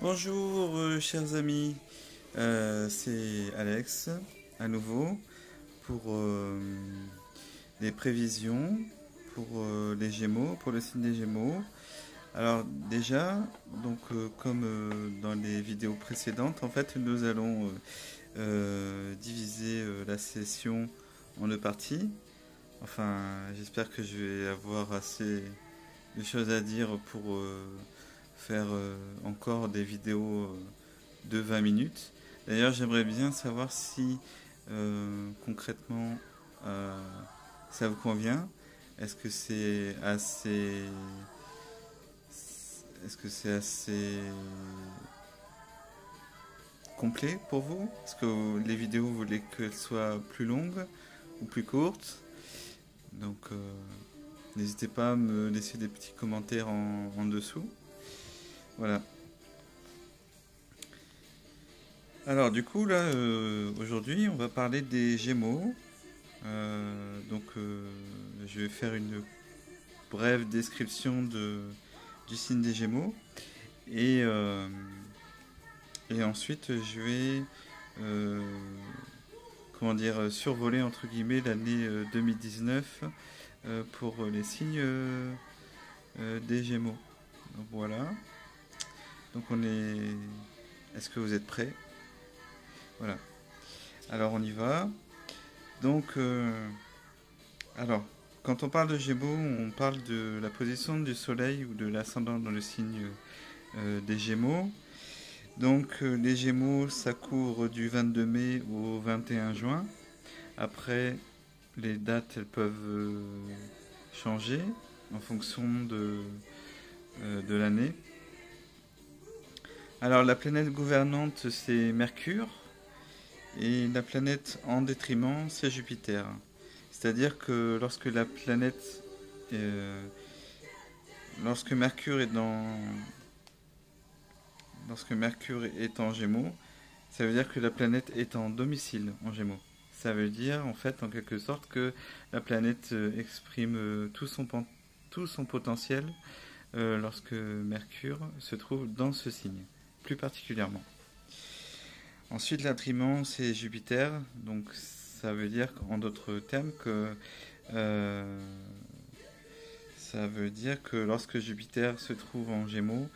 Bonjour chers amis, c'est Alex à nouveau pour les prévisions pour les Gémeaux, pour le signe des Gémeaux. Alors déjà, donc comme dans les vidéos précédentes, en fait nous allons diviser la session en deux parties. Enfin, j'espère que je vais avoir assez de choses à dire pour faire encore des vidéos de 20 minutes. D'ailleurs, j'aimerais bien savoir si concrètement euh, ça vous convient. Est-ce que c'est assez. Est-ce que c'est assez complet pour vous? Est-ce que les vidéos, vous voulez qu'elles soient plus longues ou plus courtes? Donc, n'hésitez pas à me laisser des petits commentaires en dessous. Voilà. Alors du coup là aujourd'hui on va parler des Gémeaux. Je vais faire une brève description du signe des Gémeaux et, euh, et ensuite je vais euh, comment dire survoler entre guillemets l'année 2019 pour les signes des Gémeaux. Donc voilà. Donc on est. Est-ce que vous êtes prêts? Voilà. Alors on y va. Donc alors, quand on parle de Gémeaux, on parle de la position du Soleil ou de l'ascendant dans le signe des Gémeaux. Donc, les Gémeaux, ça court du 22 mai au 21 juin. Après, les dates, elles peuvent changer en fonction de l'année. Alors, la planète gouvernante, c'est Mercure. Et la planète en détriment, c'est Jupiter. C'est-à-dire que euh, lorsque Mercure est lorsque Mercure est en Gémeaux, ça veut dire que la planète est en domicile en Gémeaux. Ça veut dire en fait en quelque sorte que la planète exprime tout son potentiel lorsque Mercure se trouve dans ce signe, plus particulièrement. Ensuite, l'intriment, c'est Jupiter, donc ça veut dire en d'autres termes que euh, ça veut dire que lorsque Jupiter se trouve en Gémeaux,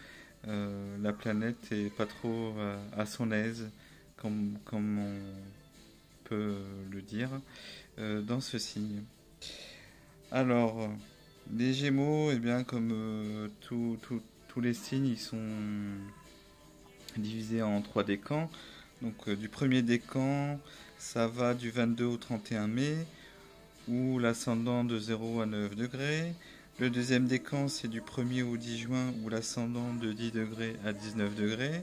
la planète est pas trop à son aise, comme on peut le dire, dans ce signe. Alors, les Gémeaux, eh bien, comme tous les signes, ils sont divisés en trois décans. Donc, du premier décan, ça va du 22 au 31 mai, où l'ascendant de 0 à 9 degrés. Le deuxième décan, c'est du 1er au 10 juin, où l'ascendant de 10 degrés à 19 degrés.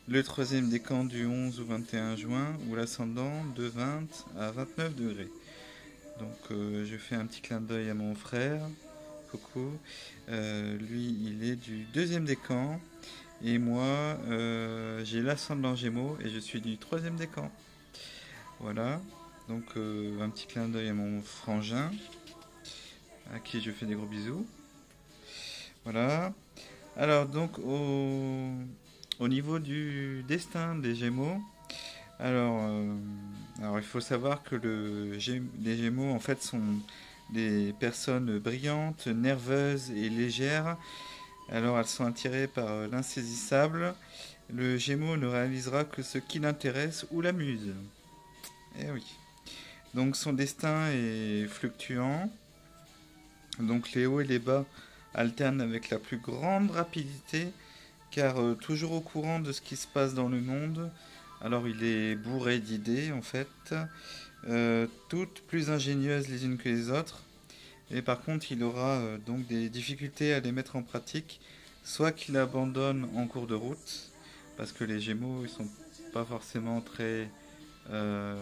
Le troisième décan du 11 au 21 juin, où l'ascendant de 20 à 29 degrés. Donc je fais un petit clin d'œil à mon frère, coucou. Lui, il est du deuxième décan. Et moi, j'ai l'ascendant Gémeaux et je suis du troisième décan. Voilà. Donc un petit clin d'œil à mon frangin, à qui je fais des gros bisous. Voilà. Alors donc au niveau du destin des Gémeaux, alors, alors il faut savoir que les Gémeaux en fait sont des personnes brillantes, nerveuses et légères. Alors elles sont attirées par l'insaisissable. Le Gémeaux ne réalisera que ce qui l'intéresse ou l'amuse. Eh oui. Donc son destin est fluctuant. Donc les hauts et les bas alternent avec la plus grande rapidité car toujours au courant de ce qui se passe dans le monde. Alors il est bourré d'idées en fait, toutes plus ingénieuses les unes que les autres. Et par contre il aura donc des difficultés à les mettre en pratique, soit qu'il abandonne en cours de route, parce que les Gémeaux ils sont pas forcément euh,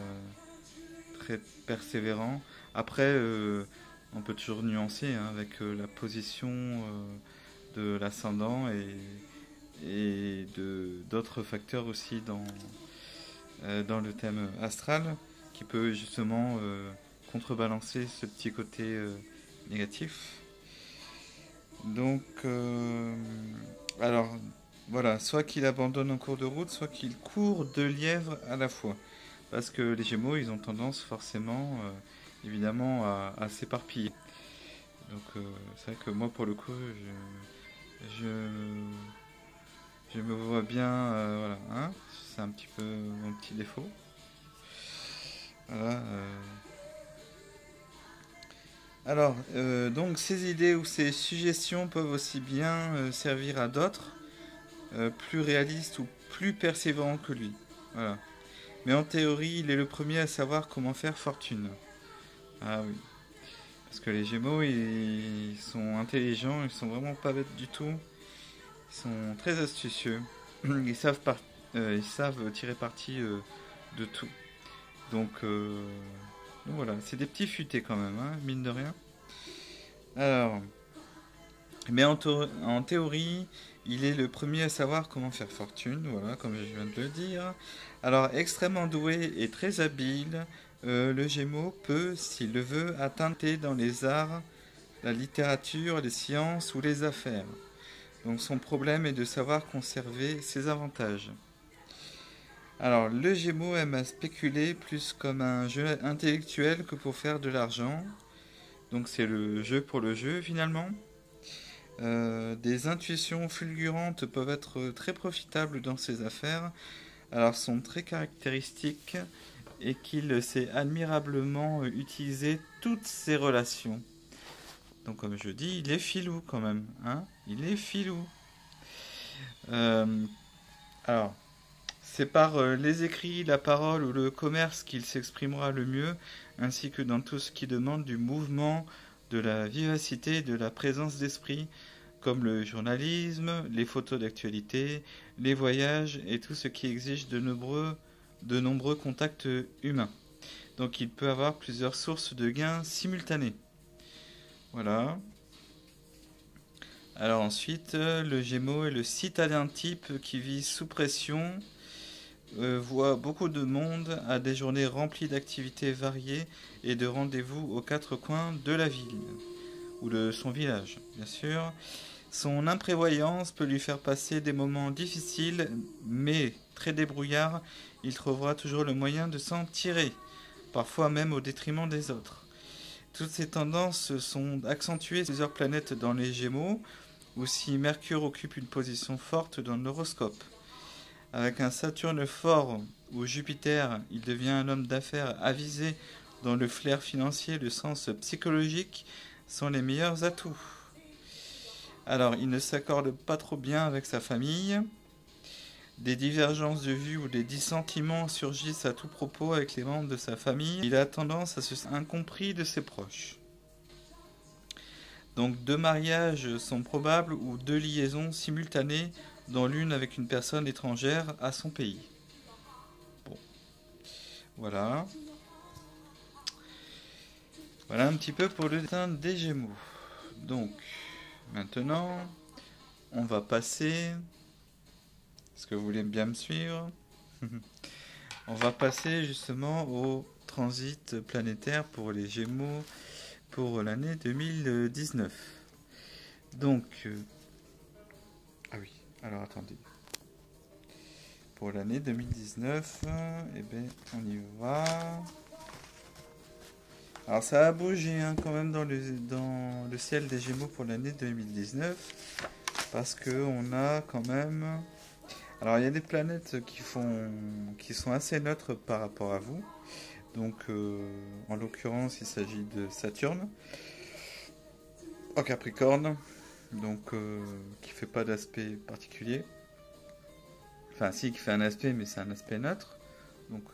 très persévérants. Après on peut toujours nuancer hein, avec la position de l'ascendant et de d'autres facteurs aussi dans le thème astral qui peut justement contrebalancer ce petit côté négatif. Donc, alors, Voilà, soit qu'il abandonne en cours de route, soit qu'il court 2 lièvres à la fois. Parce que les Gémeaux, ils ont tendance forcément, évidemment, à s'éparpiller. Donc c'est vrai que moi, pour le coup, je, je me vois bien, voilà, hein, c'est un petit peu mon petit défaut. Voilà. Alors, donc ces idées ou ces suggestions peuvent aussi bien servir à d'autres, plus réalistes ou plus persévérants que lui. Voilà. Mais en théorie, il est le premier à savoir comment faire fortune. Ah oui. Parce que les Gémeaux, ils sont intelligents, ils sont vraiment pas bêtes du tout. Ils sont très astucieux. Ils savent tirer parti de tout. Donc, voilà, c'est des petits futés quand même, hein, mine de rien. Alors, mais en théorie, il est le premier à savoir comment faire fortune, voilà, comme je viens de le dire. Alors, extrêmement doué et très habile, le Gémeaux peut, s'il le veut, atteindre dans les arts, la littérature, les sciences ou les affaires. Donc son problème est de savoir conserver ses avantages. Alors, le Gémeaux aime à spéculer plus comme un jeu intellectuel que pour faire de l'argent. Donc c'est le jeu pour le jeu finalement. Des intuitions fulgurantes peuvent être très profitables dans ses affaires. Alors sont très caractéristiques et qu'il sait admirablement utiliser toutes ses relations. Donc comme je dis, il est filou quand même, hein. Il est filou. Euh, alors, c'est par les écrits, la parole ou le commerce qu'il s'exprimera le mieux, ainsi que dans tout ce qui demande du mouvement, de la vivacité et de la présence d'esprit, comme le journalisme, les photos d'actualité, les voyages et tout ce qui exige de nombreux contacts humains. Donc il peut avoir plusieurs sources de gains simultanées. Voilà. Alors ensuite, le Gémeaux est le citadin type qui vit sous pression, voit beaucoup de monde, a des journées remplies d'activités variées et de rendez-vous aux quatre coins de la ville, ou de son village, bien sûr. Son imprévoyance peut lui faire passer des moments difficiles, mais très débrouillard, il trouvera toujours le moyen de s'en tirer, parfois même au détriment des autres. Toutes ces tendances sont accentuées sur plusieurs planètes dans les Gémeaux, ou si Mercure occupe une position forte dans l'horoscope. Avec un Saturne fort ou Jupiter, il devient un homme d'affaires avisé dont le flair financier et le sens psychologique sont les meilleurs atouts. Alors, il ne s'accorde pas trop bien avec sa famille. Des divergences de vues ou des dissentiments surgissent à tout propos avec les membres de sa famille. Il a tendance à se sentir incompris de ses proches. Donc 2 mariages sont probables ou 2 liaisons simultanées, dont l'une avec une personne étrangère à son pays. Bon, voilà. Voilà un petit peu pour le destin des Gémeaux. Donc, maintenant, on va passer... Est-ce que vous voulez bien me suivre? On va passer justement au transit planétaire pour les Gémeaux pour l'année 2019. Donc, ah oui, alors attendez. Pour l'année 2019, eh bien, on y va. Alors ça a bougé hein, quand même dans le ciel des Gémeaux pour l'année 2019. Parce que on a quand même... Alors il y a des planètes qui sont assez neutres par rapport à vous. Donc en l'occurrence il s'agit de Saturne en Capricorne. Donc qui fait pas d'aspect particulier. Enfin si, qui fait un aspect mais c'est un aspect neutre. Donc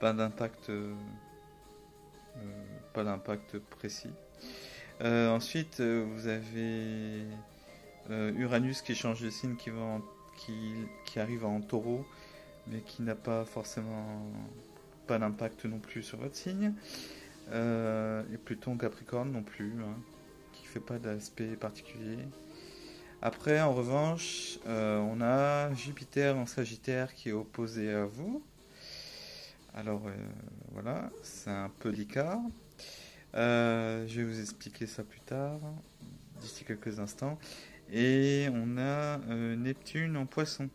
pas d'impact pas d'impact précis. Ensuite vous avez Uranus qui change de signe qui arrive en taureau mais qui n'a pas forcément pas d'impact non plus sur votre signe. Et Pluton Capricorne non plus, hein, qui fait pas d'aspect particulier. Après, en revanche, on a Jupiter en Sagittaire qui est opposé à vous. Alors voilà, c'est un peu délicat. Je vais vous expliquer ça plus tard, d'ici quelques instants. Et on a Neptune en Poisson,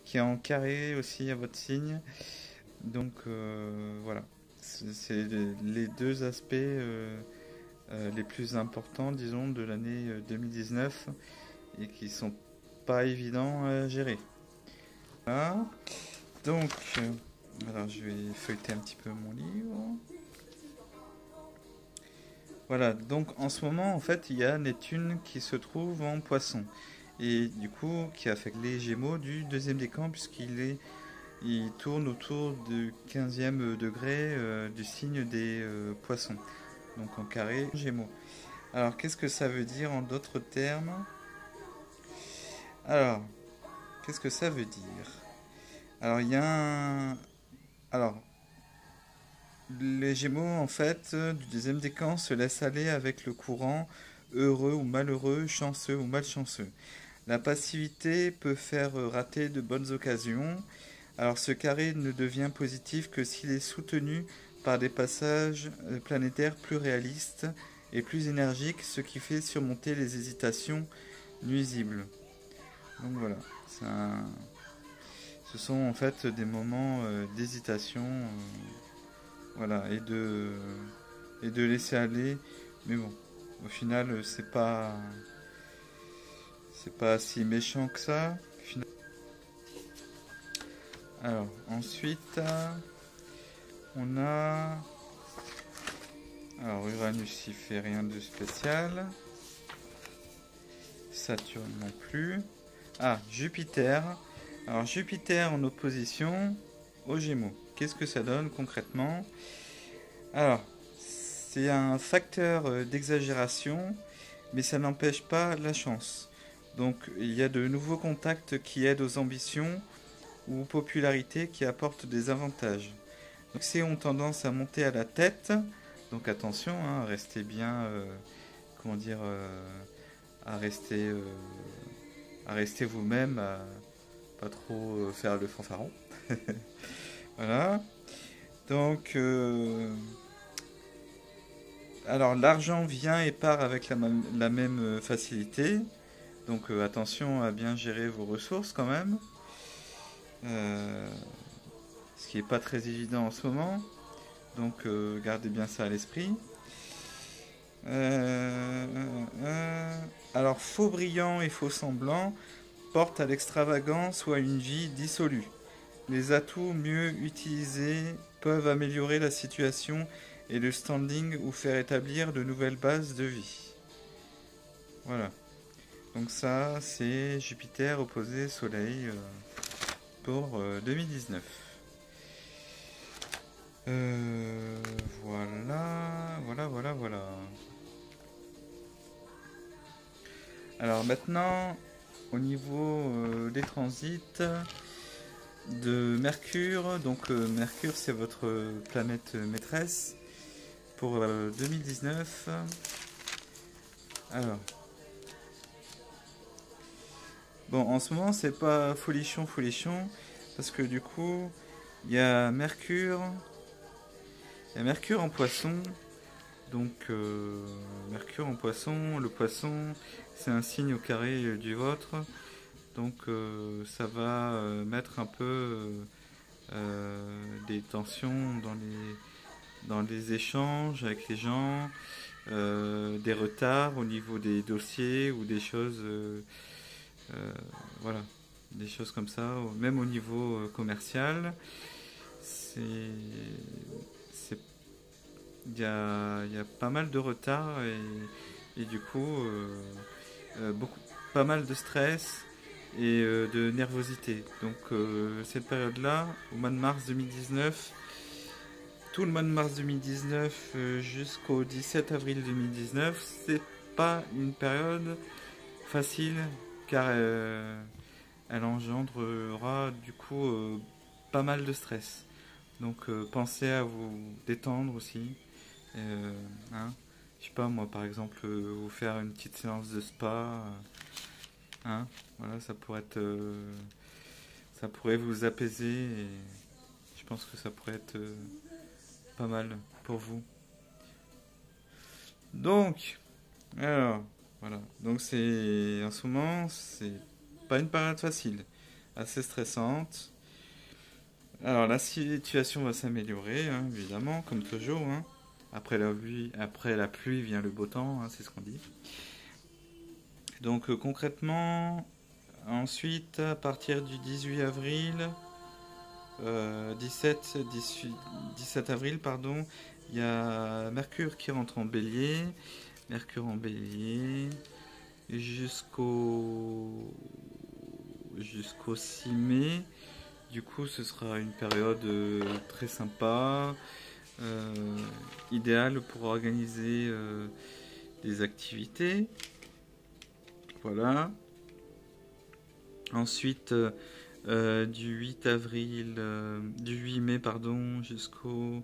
qui est en carré aussi à votre signe. Donc voilà, c'est les deux aspects les plus importants, disons, de l'année 2019 et qui sont pas évidents à gérer. Voilà. Donc, alors je vais feuilleter un petit peu mon livre. Voilà, donc en ce moment, en fait, il y a Neptune qui se trouve en Poisson. Et du coup, qui affecte les Gémeaux du deuxième décan, il tourne autour du 15e degré du signe des Poissons. Donc en carré, Gémeaux. Alors, qu'est-ce que ça veut dire en d'autres termes? Alors, qu'est-ce que ça veut dire? Alors, il y a un... Alors, les Gémeaux, en fait, du deuxième décan se laissent aller avec le courant, heureux ou malheureux, chanceux ou malchanceux. La passivité peut faire rater de bonnes occasions. Alors, ce carré ne devient positif que s'il est soutenu par des passages planétaires plus réalistes et plus énergiques, ce qui fait surmonter les hésitations nuisibles. Donc voilà, ce sont en fait des moments d'hésitation, voilà, et de laisser aller. Mais bon, au final, c'est pas si méchant que ça. Alors ensuite, on a, alors Uranus, il fait rien de spécial. Saturne non plus. Ah, Jupiter. Alors Jupiter en opposition aux Gémeaux. Qu'est-ce que ça donne concrètement? Alors, c'est un facteur d'exagération, mais ça n'empêche pas la chance. Donc il y a de nouveaux contacts qui aident aux ambitions ou popularités qui apportent des avantages. Donc ces ont tendance à monter à la tête. Donc attention, hein, restez bien, comment dire, à rester vous-même, à pas trop faire le fanfaron. Voilà. Donc, alors l'argent vient et part avec la même facilité. Donc attention à bien gérer vos ressources quand même. Ce qui n'est pas très évident en ce moment. Donc gardez bien ça à l'esprit. Alors faux brillant et faux semblant portent à l'extravagance ou à une vie dissolue. Les atouts mieux utilisés peuvent améliorer la situation et le standing ou faire établir de nouvelles bases de vie. Voilà. Donc ça, c'est Jupiter opposé Soleil pour 2019. Voilà. Alors maintenant, au niveau des transits de Mercure, donc Mercure c'est votre planète maîtresse pour 2019. Alors, bon, en ce moment c'est pas folichon, parce que du coup il y a Mercure en Poisson. Donc Mercure en Poisson, le Poisson c'est un signe au carré du vôtre, donc ça va mettre un peu des tensions dans les échanges avec les gens, des retards au niveau des dossiers ou des choses, voilà, des choses comme ça, même au niveau commercial. C'est il y a pas mal de retard et du coup pas mal de stress et de nervosité. Donc cette période-là, au mois de mars 2019, tout le mois de mars 2019 jusqu'au 17 avril 2019, c'est pas une période facile car elle engendrera du coup pas mal de stress. Donc pensez à vous détendre aussi. Hein, je sais pas moi par exemple vous faire une petite séance de spa, hein, voilà, ça pourrait vous apaiser et je pense que ça pourrait être pas mal pour vous. Donc alors Voilà. Donc c'est en ce moment, c'est pas une période facile, assez stressante. Alors la situation va s'améliorer, hein, évidemment, comme toujours, hein. Après la pluie vient le beau temps, hein, c'est ce qu'on dit. Donc concrètement, ensuite, à partir du 18 avril, 17 avril, pardon, il y a Mercure qui rentre en bélier. Mercure en bélier jusqu'au 6 mai. Du coup, ce sera une période très sympa, euh, idéale pour organiser des activités. Voilà. Ensuite, du 8 mai pardon, jusqu'au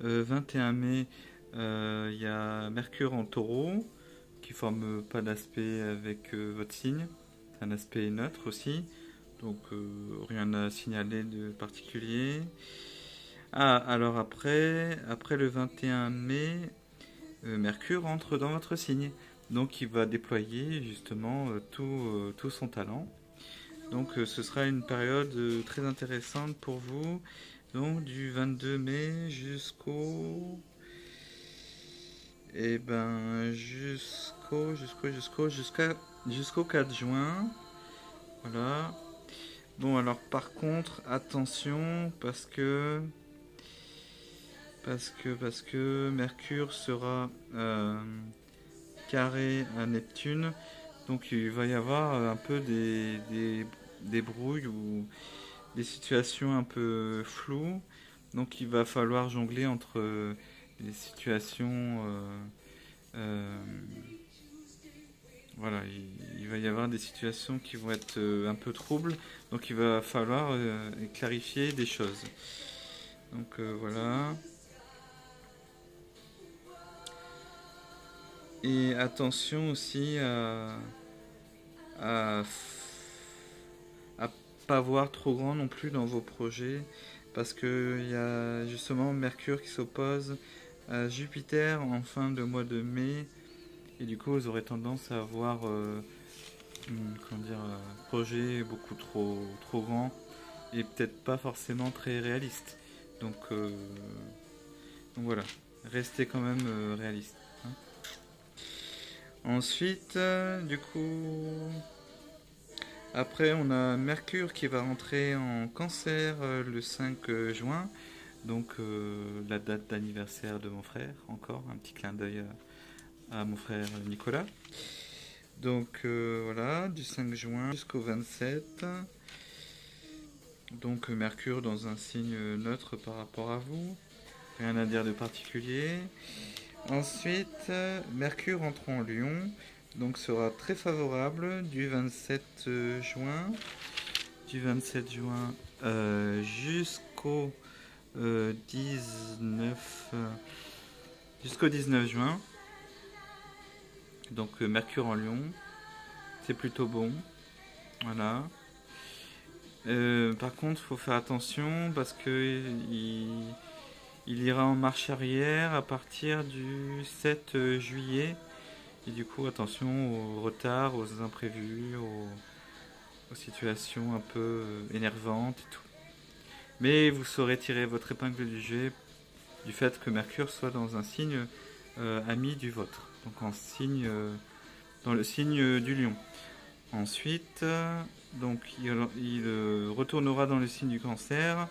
21 mai, il y a Mercure en taureau qui forme pas d'aspect avec votre signe. C'est un aspect neutre aussi. Donc rien à signaler de particulier. Ah, alors après le 21 mai, Mercure entre dans votre signe. Donc il va déployer justement tout son talent. Donc ce sera une période très intéressante pour vous. Donc du 22 mai jusqu'au 4 juin. Voilà. Bon alors par contre attention parce que Mercure sera carré à Neptune, donc il va y avoir un peu des brouilles ou des situations un peu floues, donc il va falloir jongler entre les situations voilà, il va y avoir des situations qui vont être un peu troubles, donc il va falloir clarifier des choses. Donc voilà. Et attention aussi à, à pas voir trop grand non plus dans vos projets, parce qu'il y a justement Mercure qui s'oppose à Jupiter en fin de mois de mai, et du coup vous aurez tendance à avoir un projet beaucoup trop grand et peut-être pas forcément très réaliste. Donc voilà, restez quand même réaliste. Hein. Ensuite, du coup, après on a Mercure qui va rentrer en Cancer le 5 juin, donc la date d'anniversaire de mon frère, encore un petit clin d'œil à mon frère Nicolas. Donc voilà, du 5 juin jusqu'au 27. Donc Mercure dans un signe neutre par rapport à vous. Rien à dire de particulier. Ensuite, Mercure entre en Lion. Donc sera très favorable du 27 juin. Du 27 juin jusqu'au 19 jusqu'au 19 juin. Donc Mercure en Lion. C'est plutôt bon. Voilà. Par contre, il faut faire attention parce que il ira en marche arrière à partir du 7 juillet. Et du coup, attention aux retards, aux imprévus, aux situations un peu énervantes et tout. Mais vous saurez tirer votre épingle du jeu du fait que Mercure soit dans un signe ami du vôtre. Donc dans le signe du lion. Ensuite, donc il retournera dans le signe du Cancer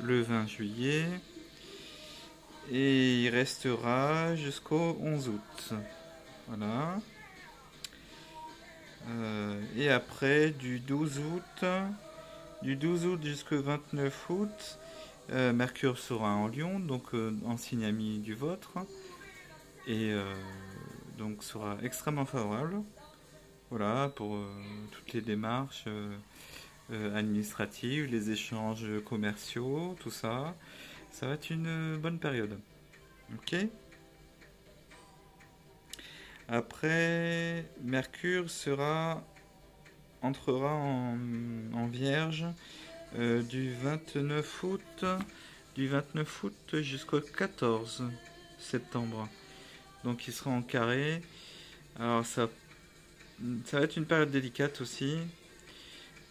le 20 juillet et il restera jusqu'au 11 août. Voilà. Et après, du 12 août jusqu'au 29 août, Mercure sera en Lion, donc en signe ami du vôtre, et donc sera extrêmement favorable. Voilà, pour toutes les démarches administratives, les échanges commerciaux, tout ça. Ça va être une bonne période. Ok. Après, Mercure entrera en Vierge du 29 août jusqu'au 14 septembre. Donc il sera en carré. Alors ça ça va être une période délicate aussi.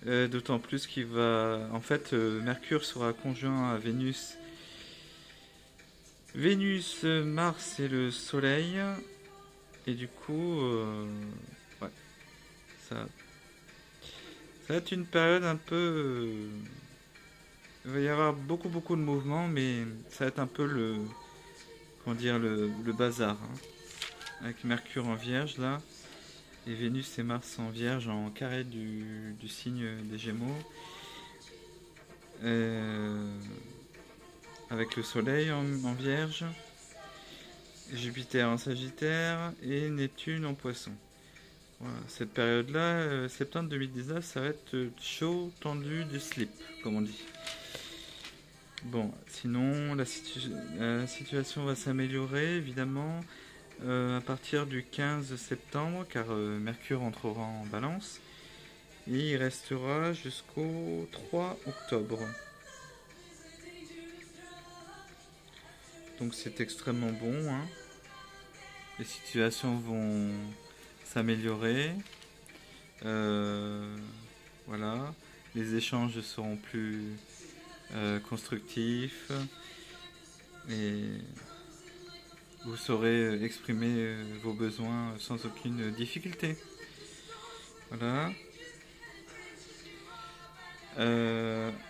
D'autant plus qu'il va... En fait, Mercure sera conjoint à Vénus. Vénus, Mars et le Soleil. Et du coup, ouais, ça, ça va être une période un peu... il va y avoir beaucoup de mouvements, mais ça va être un peu le... Comment dire, le bazar. Hein. Avec Mercure en Vierge, là. Et Vénus et Mars en Vierge en carré du signe des Gémeaux. Euh, avec le Soleil en Vierge, Jupiter en Sagittaire et Neptune en Poisson. Voilà, cette période-là, septembre 2019, ça va être chaud, tendu, du slip, comme on dit. Bon, sinon, la situation va s'améliorer, évidemment, à partir du 15 septembre, car Mercure entrera en Balance, et il restera jusqu'au 3 octobre. Donc c'est extrêmement bon, hein. Les situations vont s'améliorer. Voilà. Les échanges seront plus constructifs. Et vous saurez exprimer vos besoins sans aucune difficulté. Voilà.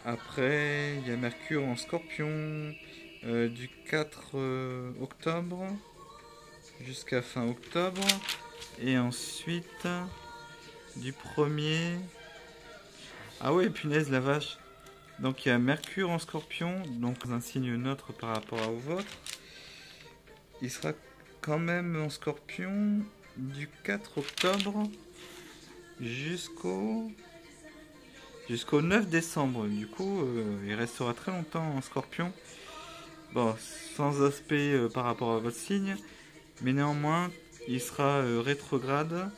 Après, il y a Mercure en Scorpion du 4 octobre jusqu'à fin octobre. Et ensuite, du 1er... Ah ouais, punaise la vache. Donc il y a Mercure en Scorpion, donc un signe neutre par rapport au vôtre. Il sera quand même en Scorpion du 4 octobre jusqu'au 9 décembre. Du coup, il restera très longtemps en Scorpion. Bon, sans aspect par rapport à votre signe, mais néanmoins, il sera rétrograde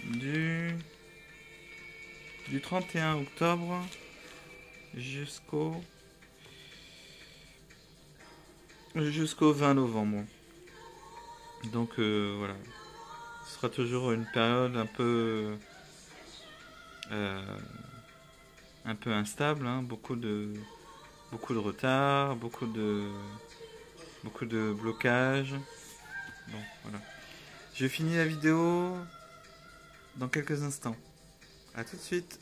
du 31 octobre jusqu'au 20 novembre. Donc voilà, ce sera toujours une période un peu instable, hein, beaucoup de retard, beaucoup de blocages. Bon, voilà. Je finis la vidéo dans quelques instants. A tout de suite.